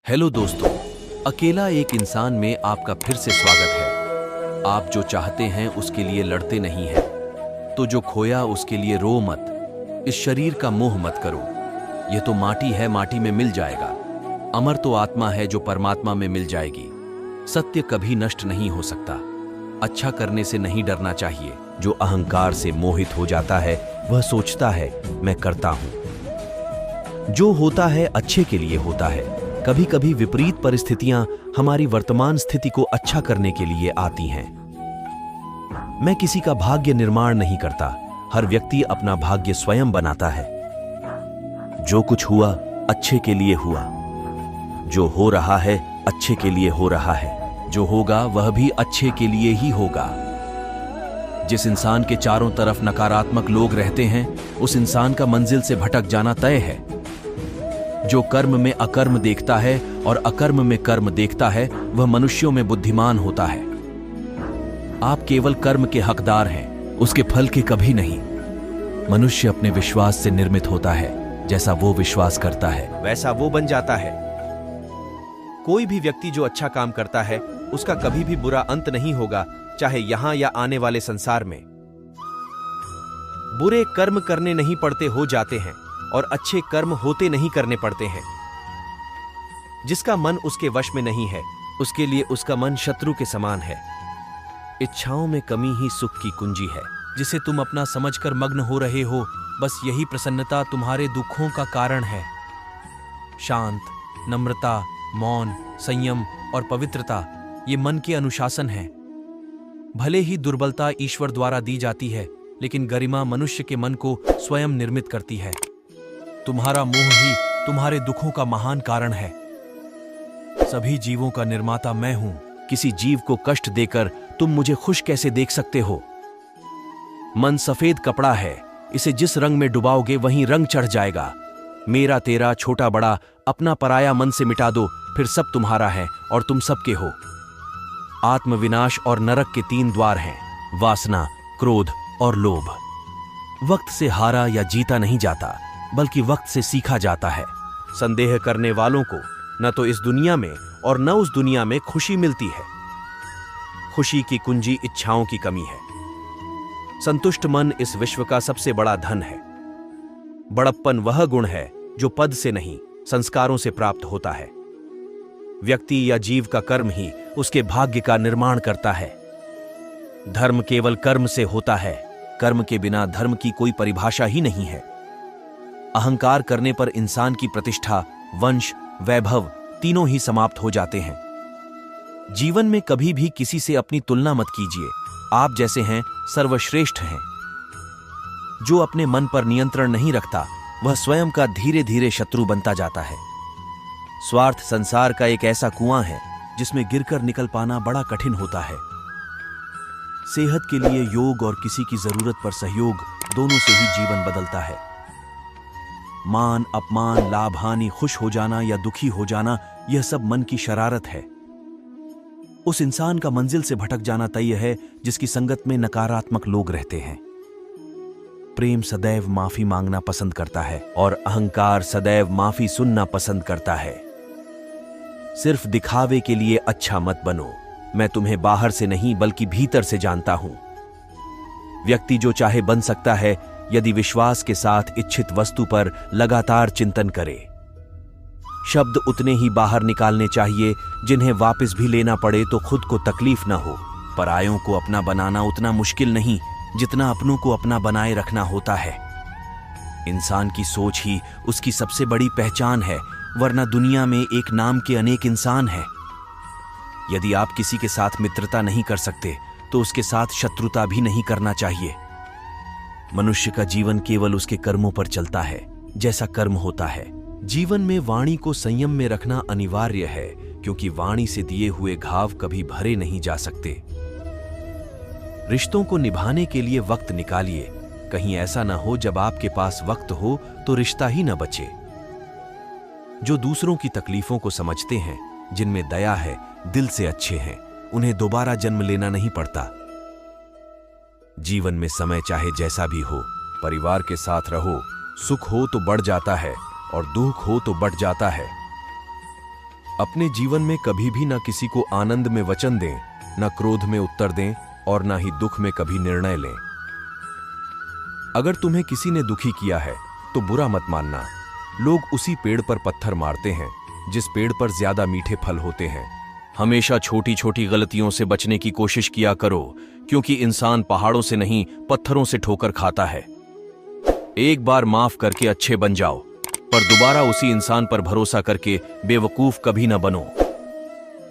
Hello दोस्तों, अकेला एक इंसान में आपका फिर से स्वागत है। आप जो चाहते हैं उसके लिए लड़ते नहीं हैं, तो जो खोया उसके लिए रो मत। इस शरीर का मोह मत करो। यह तो माटी है, माटी में मिल जाएगा। अमर तो आत्मा है जो परमात्मा में मिल जाएगी। सत्य कभी नष्ट नहीं हो सकता। अच्छा करने से नहीं डरना चाहिए। जो अहंकार से मोहित हो जाता है वह सोचता है मैं करता हूं। जो होता है अच्छे के लिए होता है। कभी कभी विपरीत परिस्थितियां हमारी वर्तमान स्थिति को अच्छा करने के लिए आती हैं। मैं किसी का भाग्य निर्माण नहीं करता। हर व्यक्ति अपना भाग्य स्वयं बनाता है। जो कुछ हुआ अच्छे के लिए हुआ। जो हो रहा है अच्छे के लिए हो रहा है। जो होगा वह भी अच्छे के लिए ही होगा। जिस इंसान के चारों तरफ नकारात्मक लोग रहते हैं उस इंसान का मंजिल से भटक जाना तय है। जो कर्म में अकर्म देखता है और अकर्म में कर्म देखता है वह मनुष्यों में बुद्धिमान होता है। आप केवल कर्म के हकदार हैं, उसके फल के कभी नहीं। मनुष्य अपने विश्वास से निर्मित होता है। जैसा वो विश्वास करता है वैसा वो बन जाता है। कोई भी व्यक्ति जो अच्छा काम करता है उसका कभी भी बुरा अंत नहीं होगा, चाहे यहां या आने वाले संसार में। बुरे कर्म करने नहीं पड़ते, हो जाते हैं, और अच्छे कर्म होते नहीं करने पड़ते हैं। जिसका मन उसके वश में नहीं है उसके लिए उसका मन शत्रु के समान है। इच्छाओं में कमी ही सुख की कुंजी है। जिसे तुम अपना समझकर मग्न हो रहे हो, बस यही प्रसन्नता तुम्हारे दुखों का कारण है। शांत, नम्रता, मौन, संयम और पवित्रता ये मन के अनुशासन है। भले ही दुर्बलता ईश्वर द्वारा दी जाती है, लेकिन गरिमा मनुष्य के मन को स्वयं निर्मित करती है। तुम्हारा मोह ही तुम्हारे दुखों का महान कारण है। सभी जीवों का निर्माता मैं हूं। किसी जीव को कष्ट देकर तुम मुझे खुश कैसे देख सकते हो? मन सफेद कपड़ा है, इसे जिस रंग में डुबाओगे वहीं रंग चढ़ जाएगा। मेरा तेरा, छोटा बड़ा, अपना पराया मन से मिटा दो, फिर सब तुम्हारा है और तुम सबके हो। आत्मविनाश और नरक के 3 द्वार हैं, वासना, क्रोध और लोभ। वक्त से हारा या जीता नहीं जाता, बल्कि वक्त से सीखा जाता है। संदेह करने वालों को न तो इस दुनिया में और न उस दुनिया में खुशी मिलती है। खुशी की कुंजी इच्छाओं की कमी है। संतुष्ट मन इस विश्व का सबसे बड़ा धन है। बड़प्पन वह गुण है जो पद से नहीं, संस्कारों से प्राप्त होता है। व्यक्ति या जीव का कर्म ही उसके भाग्य का निर्माण करता है। धर्म केवल कर्म से होता है। कर्म के बिना धर्म की कोई परिभाषा ही नहीं है। अहंकार करने पर इंसान की प्रतिष्ठा, वंश, वैभव तीनों ही समाप्त हो जाते हैं। जीवन में कभी भी किसी से अपनी तुलना मत कीजिए। आप जैसे हैं सर्वश्रेष्ठ हैं। जो अपने मन पर नियंत्रण नहीं रखता वह स्वयं का धीरे धीरे शत्रु बनता जाता है। स्वार्थ संसार का एक ऐसा कुआं है जिसमें गिरकर निकल पाना बड़ा कठिन होता है। सेहत के लिए योग और किसी की जरूरत पर सहयोग, दोनों से ही जीवन बदलता है। मान, अपमान, लाभ, हानि, खुश हो जाना या दुखी हो जाना, यह सब मन की शरारत है। उस इंसान का मंजिल से भटक जाना तय है जिसकी संगत में नकारात्मक लोग रहते हैं। प्रेम सदैव माफी मांगना पसंद करता है और अहंकार सदैव माफी सुनना पसंद करता है। सिर्फ दिखावे के लिए अच्छा मत बनो। मैं तुम्हें बाहर से नहीं बल्कि भीतर से जानता हूं। व्यक्ति जो चाहे बन सकता है यदि विश्वास के साथ इच्छित वस्तु पर लगातार चिंतन करे। शब्द उतने ही बाहर निकालने चाहिए जिन्हें वापस भी लेना पड़े तो खुद को तकलीफ न हो। परायों को अपना बनाना उतना मुश्किल नहीं जितना अपनों को अपना बनाए रखना होता है। इंसान की सोच ही उसकी सबसे बड़ी पहचान है, वरना दुनिया में एक नाम के अनेक इंसान हैं। यदि आप किसी के साथ मित्रता नहीं कर सकते तो उसके साथ शत्रुता भी नहीं करना चाहिए। मनुष्य का जीवन केवल उसके कर्मों पर चलता है, जैसा कर्म होता है। जीवन में वाणी को संयम में रखना अनिवार्य है, क्योंकि वाणी से दिए हुए घाव कभी भरे नहीं जा सकते। रिश्तों को निभाने के लिए वक्त निकालिए। कहीं ऐसा न हो जब आपके पास वक्त हो तो रिश्ता ही न बचे। जो दूसरों की तकलीफों को समझते हैं, जिनमें दया है, दिल से अच्छे हैं, उन्हें दोबारा जन्म लेना नहीं पड़ता। जीवन में समय चाहे जैसा भी हो, परिवार के साथ रहो। सुख हो तो बढ़ जाता है और दुख हो तो बढ़ जाता है। अपने जीवन में कभी भी ना किसी को आनंद में वचन दें, ना क्रोध में उत्तर दें और ना ही दुख में कभी निर्णय लें। अगर तुम्हें किसी ने दुखी किया है तो बुरा मत मानना। लोग उसी पेड़ पर पत्थर मारते हैं जिस पेड़ पर ज्यादा मीठे फल होते हैं। हमेशा छोटी छोटी गलतियों से बचने की कोशिश किया करो, क्योंकि इंसान पहाड़ों से नहीं पत्थरों से ठोकर खाता है। एक बार माफ करके अच्छे बन जाओ, पर दोबारा उसी इंसान पर भरोसा करके बेवकूफ कभी न बनो।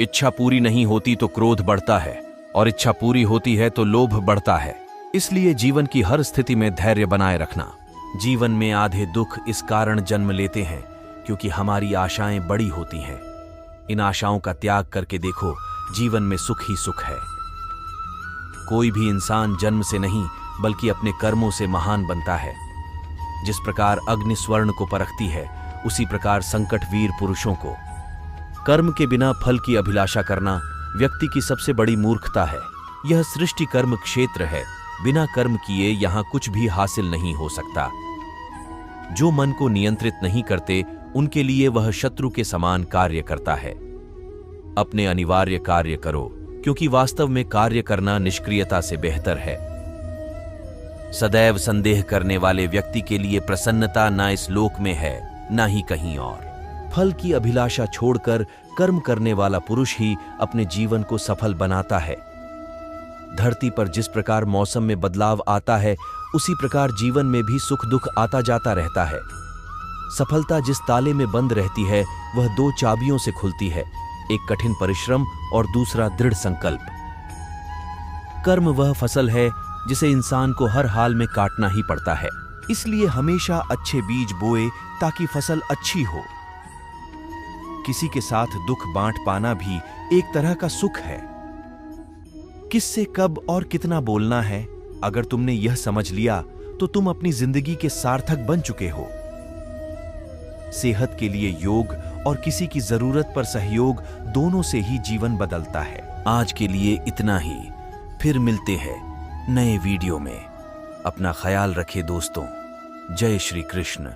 इच्छा पूरी नहीं होती तो क्रोध बढ़ता है, और इच्छा पूरी होती है तो लोभ बढ़ता है। इसलिए जीवन की हर स्थिति में धैर्य बनाए रखना। जीवन में आधे दुख इस कारण जन्म लेते हैं क्योंकि हमारी आशाएं बड़ी होती हैं। इन आशाओं का त्याग करके देखो, जीवन में सुख ही सुख है। कोई भी इंसान जन्म से नहीं बल्कि अपने कर्मों से महान बनता है। जिस प्रकार अग्नि स्वर्ण को परखती है, उसी प्रकार संकट वीर पुरुषों को। कर्म के बिना फल की अभिलाषा करना व्यक्ति की सबसे बड़ी मूर्खता है। यह सृष्टि कर्म क्षेत्र है, बिना कर्म किए यहां कुछ भी हासिल नहीं हो सकता। जो मन को नियंत्रित नहीं करते, उनके लिए वह शत्रु के समान कार्य करता है। अपने अनिवार्य कार्य करो, क्योंकि वास्तव में कार्य करना निष्क्रियता से बेहतर है। सदैव संदेह करने वाले व्यक्ति के लिए प्रसन्नता ना इस लोक में है, ना ही कहीं और। फल की अभिलाषा छोड़कर कर्म करने वाला पुरुष ही अपने जीवन को सफल बनाता है। धरती पर जिस प्रकार मौसम में बदलाव आता है, उसी प्रकार जीवन में भी सुख दुख आता जाता रहता है। सफलता जिस ताले में बंद रहती है, वह दो चाबियों से खुलती है, एक कठिन परिश्रम और दूसरा दृढ़ संकल्प। कर्म वह फसल है जिसे इंसान को हर हाल में काटना ही पड़ता है। इसलिए हमेशा अच्छे बीज बोए ताकि फसल अच्छी हो। किसी के साथ दुख बांट पाना भी एक तरह का सुख है। किससे कब और कितना बोलना है, अगर तुमने यह समझ लिया तो तुम अपनी जिंदगी के सार्थक बन चुके हो। सेहत के लिए योग और किसी की जरूरत पर सहयोग, दोनों से ही जीवन बदलता है। आज के लिए इतना ही, फिर मिलते हैं नए वीडियो में। अपना ख्याल रखें दोस्तों। जय श्री कृष्ण।